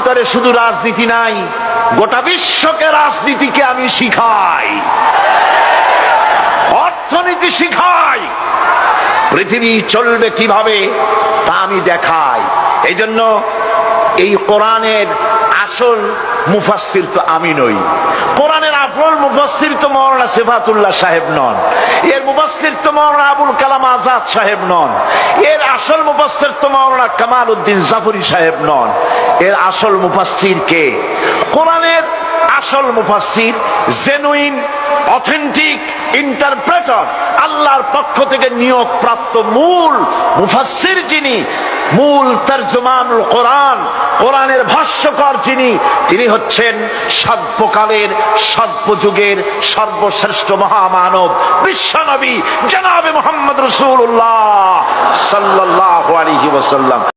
ভিতরে শুধু রাজনীতি নাই, গোটা বিশ্বকে রাজনীতিকে আমি শিখাই, অর্থনীতি শিখাই, পৃথিবী চলবে কিভাবে তা আমি দেখাই। এই জন্য এই কোরআনের আসল মুফাসসির তো আমি নই, কোরআনের আসল মুফাসসির তো মাওলানা সিফাতুল্লাহ সাহেব নন, এর মুফাসসির তো মাওলানা আবুল কালাম আজাদ সাহেব নন, এর আসল মুফাসসির তো মাওলানা কামাল উদ্দিন জাফরি সাহেব নন। এর আসল মুফাসসির কে? কোরআনের আসল মুফাসসির, জেনুইন অথেন্টিক ইন্টারপ্রেটার, আল্লাহর পক্ষ থেকে নিয়োগ প্রাপ্ত মূল মুফাসসির যিনি, মূল তরজমানুল কোরআন, কোরআনের ভাষ্যকার যিনি, তিনি হচ্ছেন সর্বকালের সর্বযুগের সর্বশ্রেষ্ঠ মহামানব বিশ্বনবী জনাবে মুহাম্মদ রাসূলুল্লাহ সাল্লাল্লাহু আলাইহি ওয়াসাল্লাম।